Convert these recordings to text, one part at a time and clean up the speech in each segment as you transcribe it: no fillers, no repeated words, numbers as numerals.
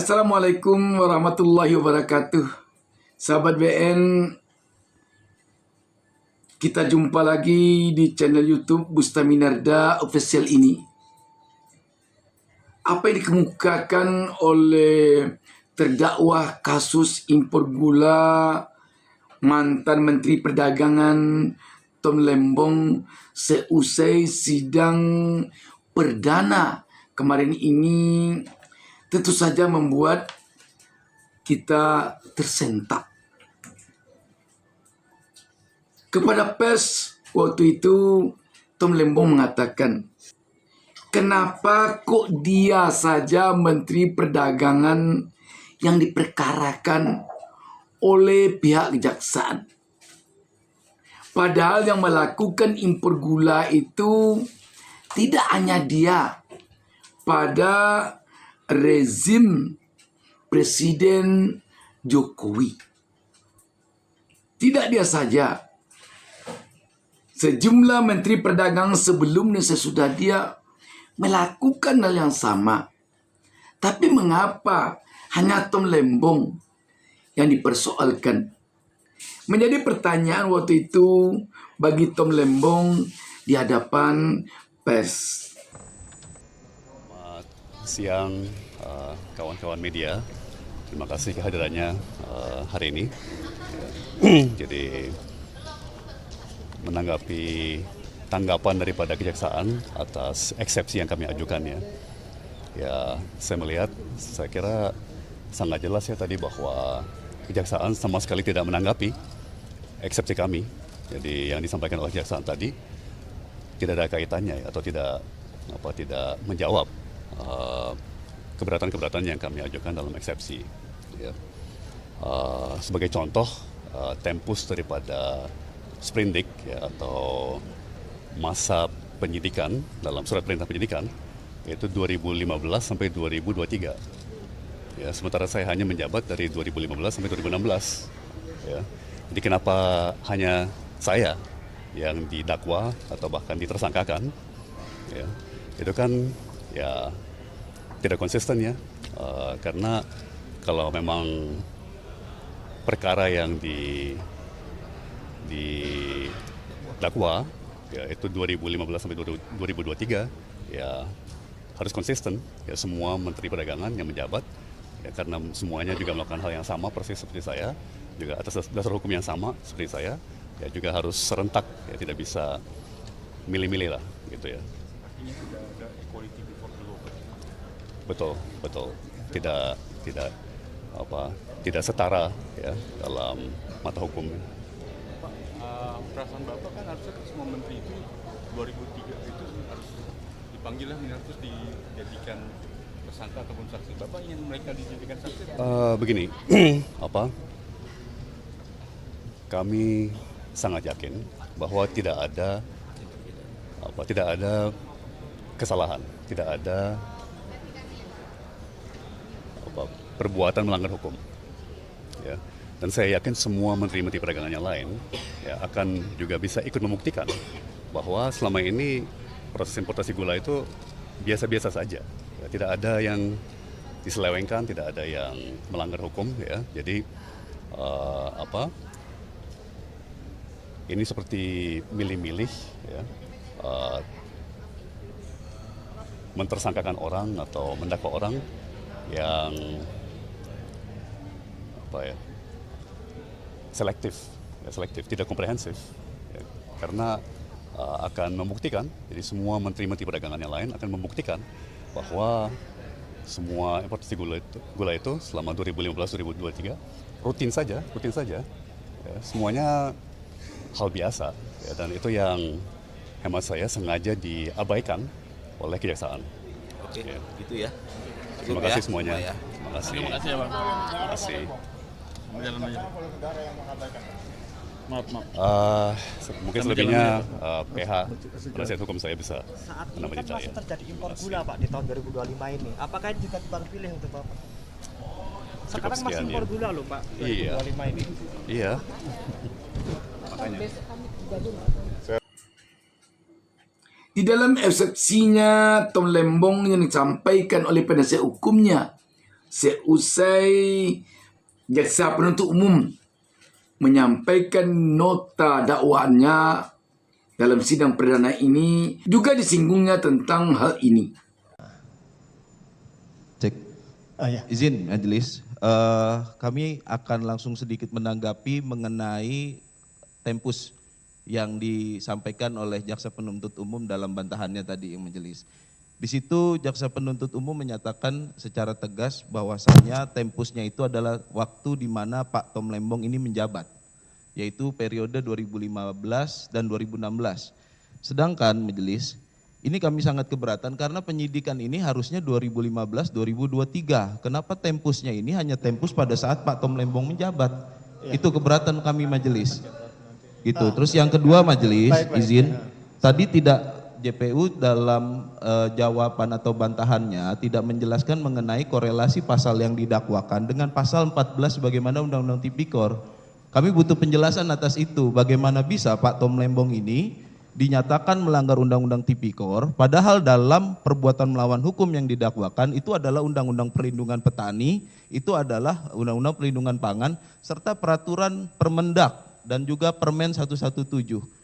Assalamualaikum warahmatullahi wabarakatuh. Sahabat BN, kita jumpa lagi di channel YouTube Bustami Narda Official ini. Apa yang dikemukakan oleh terdakwa kasus impor gula mantan Menteri Perdagangan Tom Lembong seusai sidang perdana kemarin ini tentu saja membuat kita tersentak. Kepada pers waktu itu, Tom Lembong mengatakan, kenapa kok dia saja Menteri Perdagangan yang diperkarakan oleh pihak kejaksaan? Padahal yang melakukan impor gula itu tidak hanya dia. Pada rezim Presiden Jokowi. Tidak dia saja. Sejumlah Menteri Perdagangan sebelumnya sesudah dia melakukan hal yang sama. Tapi mengapa hanya Tom Lembong yang dipersoalkan? Menjadi pertanyaan waktu itu bagi Tom Lembong di hadapan pers. Siang kawan-kawan media, terima kasih kehadirannya hari ini. Jadi menanggapi tanggapan daripada kejaksaan atas eksepsi yang kami ajukan ya saya kira sangat jelas ya tadi bahwa kejaksaan sama sekali tidak menanggapi eksepsi kami. Jadi yang disampaikan oleh kejaksaan tadi tidak ada kaitannya atau tidak menjawab keberatan-keberatan yang kami ajukan dalam eksepsi. Ya. Sebagai contoh, tempus daripada sprindik atau masa penyidikan dalam surat perintah penyidikan yaitu 2015 sampai 2023. Ya, sementara saya hanya menjabat dari 2015 sampai 2016. Ya. Jadi kenapa hanya saya yang didakwa atau bahkan ditersangkakan? Ya. Itu kan ya tidak konsisten ya, karena kalau memang perkara yang didakwa ya itu 2015 sampai 2023 ya harus konsisten ya semua Menteri Perdagangan yang menjabat ya, karena semuanya juga melakukan hal yang sama persis seperti saya, juga atas dasar hukum yang sama seperti saya ya, juga harus serentak ya, tidak bisa milih-milih lah gitu ya. Artinya tidak ada equality before the law. Betul. Tidak setara ya dalam mata hukum. Pak, perasaan Bapak kan harusnya semua menteri itu 2003 itu harus dipanggil lah, harus dijadikan tersangka ataupun saksi. Bapak ingin mereka dijadikan saksi? Begini, kami sangat yakin bahwa tidak ada kesalahan, tidak ada perbuatan melanggar hukum. Ya. Dan saya yakin semua menteri-menteri perdagangan yang lain ya, akan juga bisa ikut membuktikan bahwa selama ini proses importasi gula itu biasa-biasa saja. Ya, tidak ada yang diselewengkan, tidak ada yang melanggar hukum. Ya. Jadi ini seperti milih-milih, ya, mentersangkakan orang atau mendakwa orang yang selektif, tidak komprehensif, ya, karena akan membuktikan, jadi semua menteri-menteri perdagangan yang lain akan membuktikan bahwa semua importasi gula itu selama 2015-2023 rutin saja, ya, semuanya hal biasa, ya, dan itu yang hemat saya sengaja diabaikan oleh kejaksaan. Oke, Ya. gitu ya. Terima kasih semuanya. Ya. Terima kasih. Terima kasih ya Pak. Terima kasih. Jalan aja. Maaf. Mungkin selebihnya PH penasihat hukum saya bisa Saat ini kan menambah masih terjadi impor gula Pak di tahun 2025 ini. Apakah ini juga terpilih untuk Bapak? Sekarang masih sekian, impor ya. gula loh Pak, Iya. 2025 ini. Iya. Di dalam eksepsinya Tom Lembong yang disampaikan oleh penasihat hukumnya seusai jaksa penuntut umum menyampaikan nota dakwaannya dalam sidang perdana ini, juga disinggungnya tentang hal ini. Cek. Ya. Izin majelis, kami akan langsung sedikit menanggapi mengenai tempus yang disampaikan oleh jaksa penuntut umum dalam bantahannya tadi yang majelis. Di situ jaksa penuntut umum menyatakan secara tegas bahwasanya tempusnya itu adalah waktu di mana Pak Tom Lembong ini menjabat, yaitu periode 2015 dan 2016. Sedangkan majelis, ini kami sangat keberatan karena penyidikan ini harusnya 2015-2023. Kenapa tempusnya ini hanya tempus pada saat Pak Tom Lembong menjabat? Itu keberatan kami majelis. Gitu. Terus yang kedua majelis, izin, tadi tidak JPU dalam jawaban atau bantahannya tidak menjelaskan mengenai korelasi pasal yang didakwakan dengan pasal 14 bagaimana Undang-Undang Tipikor. Kami butuh penjelasan atas itu, bagaimana bisa Pak Tom Lembong ini dinyatakan melanggar Undang-Undang Tipikor, padahal dalam perbuatan melawan hukum yang didakwakan itu adalah Undang-Undang Perlindungan Petani, itu adalah Undang-Undang Perlindungan Pangan, serta Peraturan Permendak dan juga Permen 117.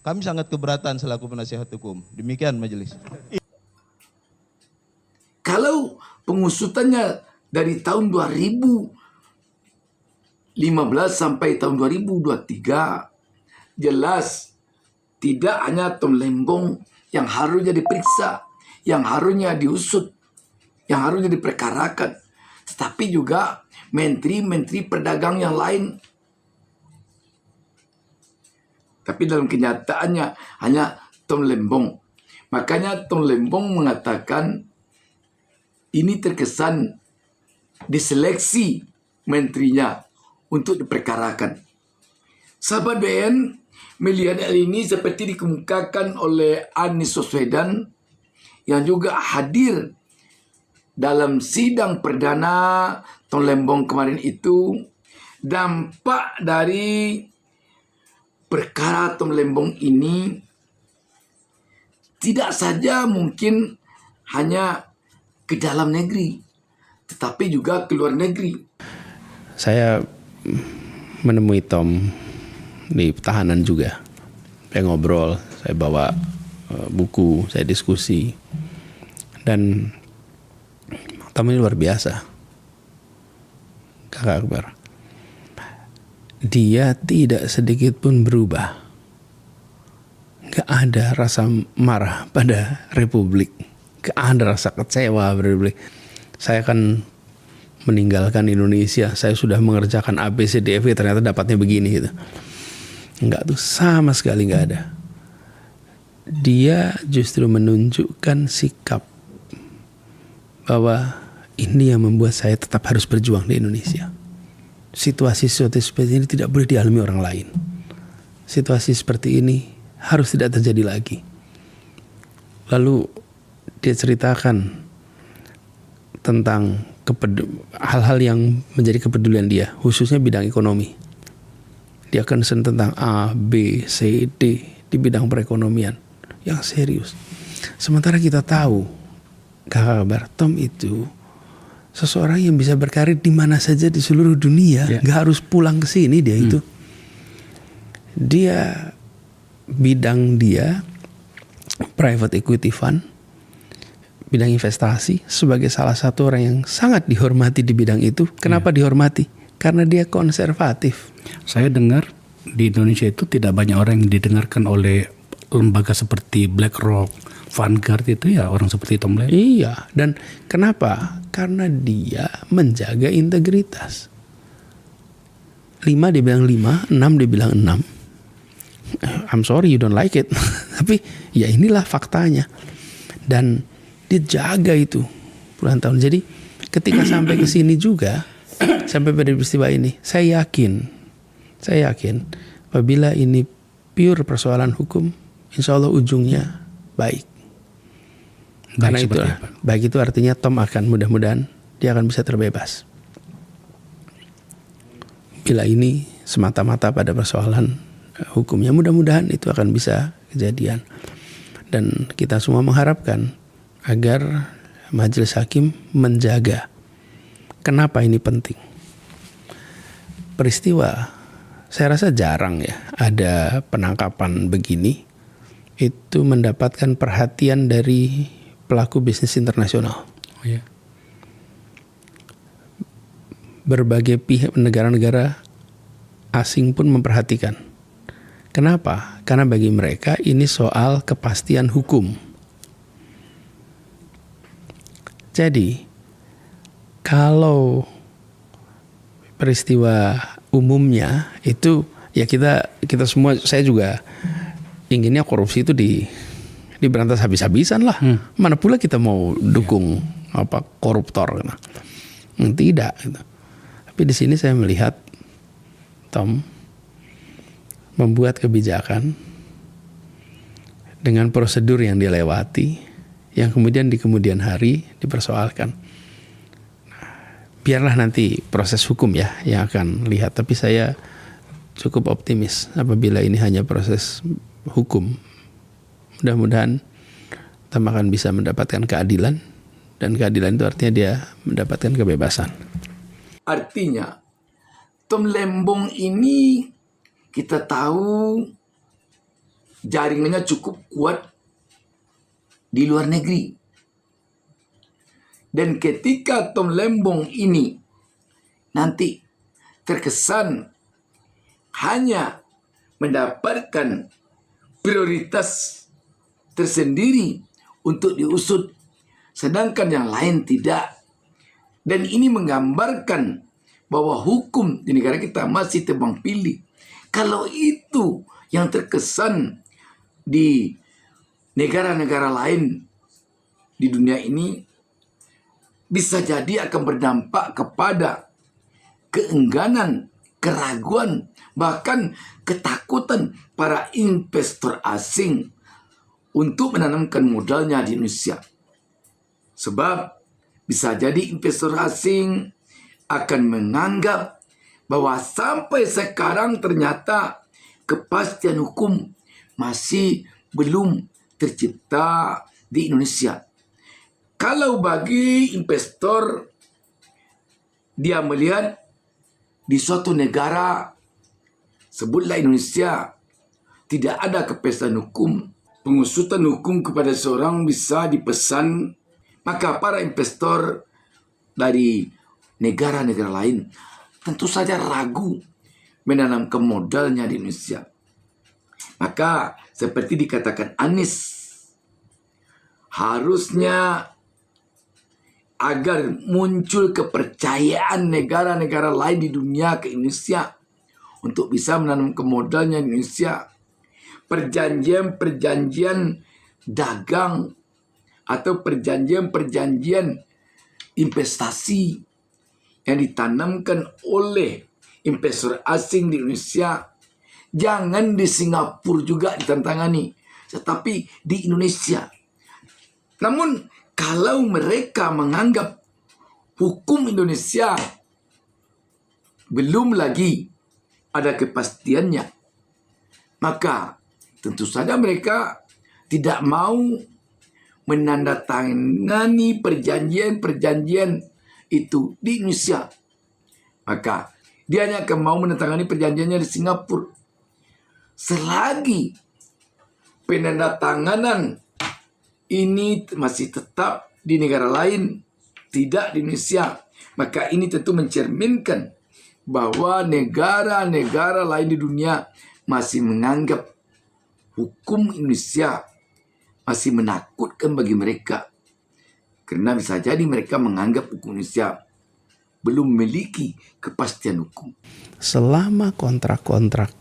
Kami sangat keberatan selaku penasihat hukum. Demikian majelis. Kalau pengusutannya dari tahun 2015 sampai tahun 2023, jelas tidak hanya Tom Lembong yang harusnya diperiksa, yang harusnya diusut, yang harusnya diperkarakan, tetapi juga menteri-menteri perdagang yang lain. Tapi dalam kenyataannya hanya Tom Lembong. Makanya Tom Lembong mengatakan ini terkesan diseleksi menterinya untuk diperkarakan. Sahabat BN melihat hal ini seperti dikemukakan oleh Anies Baswedan yang juga hadir dalam sidang perdana Tom Lembong kemarin itu. Dampak dari perkara Tom Lembong ini tidak saja mungkin hanya ke dalam negeri, tetapi juga ke luar negeri. Saya menemui Tom di tahanan juga. Saya ngobrol, saya bawa buku, saya diskusi. Dan Tom ini luar biasa. Kakak Akbar. Dia tidak sedikit pun berubah. Gak ada rasa marah pada Republik. Gak ada rasa kecewa pada Republik. Saya akan meninggalkan Indonesia. Saya sudah mengerjakan ABCDFG, ternyata dapatnya begini gitu. Enggak tuh, sama sekali gak ada. Dia justru menunjukkan sikap bahwa ini yang membuat saya tetap harus berjuang di Indonesia. Situasi seperti ini tidak boleh dialami orang lain. Situasi seperti ini harus tidak terjadi lagi. Lalu dia ceritakan tentang hal-hal yang menjadi kepedulian dia, khususnya bidang ekonomi. Dia concern tentang A, B, C, D di bidang perekonomian yang serius. Sementara kita tahu, Kakak Akbar, Tom itu seseorang yang bisa berkarir di mana saja di seluruh dunia, nggak harus pulang ke sini dia itu. Dia bidang dia private equity fund, bidang investasi, sebagai salah satu orang yang sangat dihormati di bidang itu. Kenapa dihormati? Karena dia konservatif. Saya dengar di Indonesia itu tidak banyak orang yang didengarkan oleh lembaga seperti BlackRock, Vanguard itu ya orang seperti Tom Lembong. Iya, dan kenapa? Karena dia menjaga integritas. 5 dia bilang 5, 6 dia bilang 6. I'm sorry you don't like it. Tapi ya inilah faktanya. Dan dia jaga itu puluhan tahun. Jadi ketika sampai ke sini juga, sampai pada peristiwa ini, saya yakin apabila ini pure persoalan hukum, insya Allah ujungnya baik. Karena itu baik itu artinya Tom akan mudah-mudahan dia akan bisa terbebas. Bila ini semata-mata pada persoalan hukumnya, mudah-mudahan itu akan bisa kejadian. Dan kita semua mengharapkan agar majelis hakim menjaga Kenapa ini penting? Peristiwa, saya rasa jarang ya ada penangkapan begini itu mendapatkan perhatian dari pelaku bisnis internasional. Oh ya. Berbagai pihak negara-negara asing pun memperhatikan. Kenapa? Karena bagi mereka ini soal kepastian hukum. Jadi, kalau peristiwa umumnya itu ya kita semua, saya juga inginnya korupsi itu diberantas habis-habisan lah. Mana pula kita mau dukung koruptor? Tidak. Gitu. Tapi di sini saya melihat Tom membuat kebijakan dengan prosedur yang dilewati, yang kemudian di kemudian hari dipersoalkan. Biarlah nanti proses hukum ya yang akan lihat. Tapi saya cukup optimis apabila ini hanya proses hukum. Mudah-mudahan kita akan bisa mendapatkan keadilan, dan keadilan itu artinya dia mendapatkan kebebasan. Artinya, Tom Lembong ini kita tahu jaringannya cukup kuat di luar negeri. Dan ketika Tom Lembong ini nanti terkesan hanya mendapatkan prioritas tersendiri untuk diusut, sedangkan yang lain tidak. Dan ini menggambarkan bahwa hukum di negara kita masih tebang pilih. Kalau itu yang terkesan di negara-negara lain di dunia ini, bisa jadi akan berdampak kepada keengganan, keraguan, bahkan ketakutan para investor asing untuk menanamkan modalnya di Indonesia. Sebab bisa jadi investor asing akan menganggap bahwa sampai sekarang ternyata kepastian hukum masih belum tercipta di Indonesia. Kalau bagi investor, dia melihat di suatu negara, sebutlah Indonesia, tidak ada kepastian hukum, pengusutan hukum kepada seorang bisa dipesan, maka para investor dari negara-negara lain tentu saja ragu menanamkan modalnya di Indonesia. Maka seperti dikatakan Anies, harusnya agar muncul kepercayaan negara-negara lain di dunia ke Indonesia untuk bisa menanamkan modalnya di Indonesia. Perjanjian-perjanjian dagang atau perjanjian-perjanjian investasi yang ditanamkan oleh investor asing di Indonesia, jangan di Singapura juga ditantangani, tetapi di Indonesia. Namun kalau mereka menganggap hukum Indonesia belum lagi ada kepastiannya, maka tentu saja mereka tidak mau menandatangani perjanjian-perjanjian itu di Indonesia. Maka dia hanya akan mau menandatangani perjanjiannya di Singapura. Selagi penandatanganan ini masih tetap di negara lain, tidak di Indonesia, maka ini tentu mencerminkan bahwa negara-negara lain di dunia masih menganggap hukum Indonesia masih menakutkan bagi mereka. Karena bisa jadi mereka menganggap hukum Indonesia belum memiliki kepastian hukum. Selama kontrak-kontrak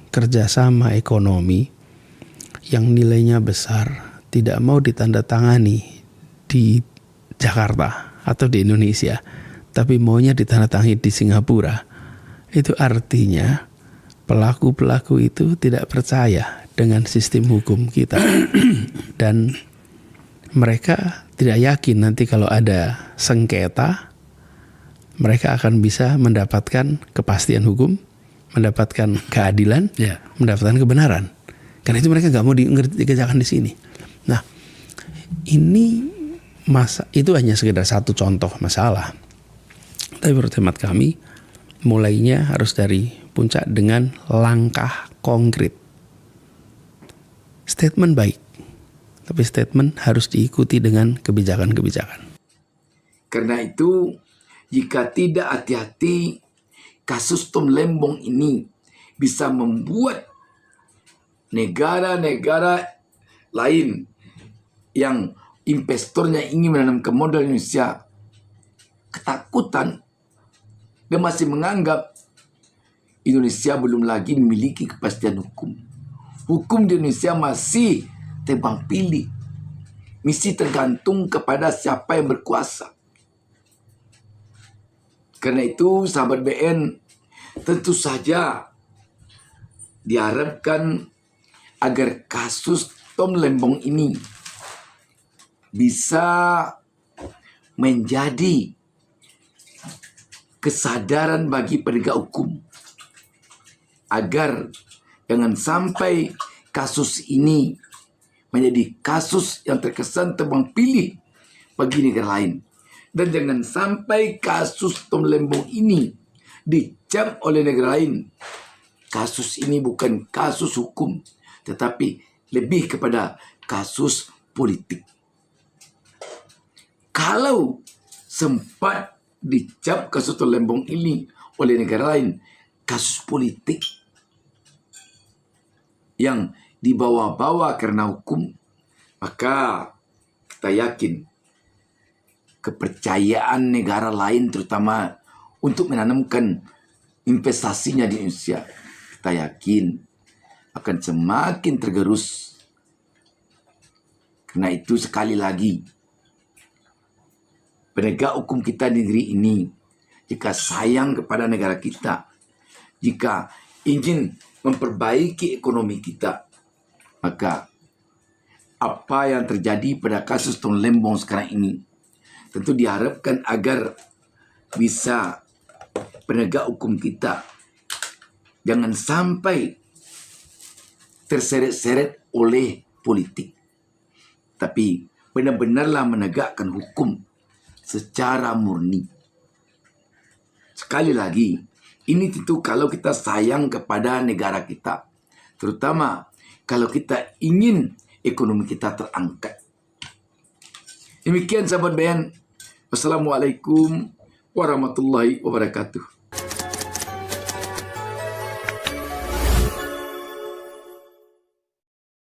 kerjasama ekonomi yang nilainya besar tidak mau ditandatangani di Jakarta atau di Indonesia, tapi maunya ditandatangani di Singapura, itu artinya pelaku-pelaku itu tidak percaya dengan sistem hukum kita. Dan mereka tidak yakin nanti kalau ada sengketa, mereka akan bisa mendapatkan kepastian hukum, mendapatkan keadilan, mendapatkan kebenaran. Karena itu mereka nggak mau dikerjakan di sini. Nah, ini itu hanya sekedar satu contoh masalah. Tapi menurut hemat kami, mulainya harus dari puncak dengan langkah konkret. Statement baik, tapi statement harus diikuti dengan kebijakan-kebijakan. Karena itu, jika tidak hati-hati, kasus Tom Lembong ini bisa membuat negara-negara lain yang investornya ingin menanamkan modal Indonesia ketakutan dan masih menganggap Indonesia belum lagi memiliki kepastian hukum. Hukum di Indonesia masih tebang pilih, mesti tergantung kepada siapa yang berkuasa. Karena itu, sahabat BN, tentu saja diharapkan agar kasus Tom Lembong ini bisa menjadi kesadaran bagi penegak hukum, agar jangan sampai kasus ini menjadi kasus yang terkesan tebang pilih bagi negara lain. Dan jangan sampai kasus Tom Lembong ini dicap oleh negara lain. Kasus ini bukan kasus hukum, tetapi lebih kepada kasus politik. Kalau sempat dicap kasus Tom Lembong ini oleh negara lain kasus politik yang dibawa-bawa karena hukum, maka kita yakin kepercayaan negara lain terutama untuk menanamkan investasinya di Indonesia, kita yakin akan semakin tergerus. Karena itu sekali lagi, penegak hukum kita di negeri ini, jika sayang kepada negara kita, jika ingin memperbaiki ekonomi kita, maka apa yang terjadi pada kasus Tom Lembong sekarang ini tentu diharapkan agar bisa penegak hukum kita jangan sampai terseret-seret oleh politik, tapi benar-benarlah menegakkan hukum secara murni. Sekali lagi, ini tentu kalau kita sayang kepada negara kita, terutama kalau kita ingin ekonomi kita terangkat. Demikian sahabat BN. Wassalamualaikum warahmatullahi wabarakatuh.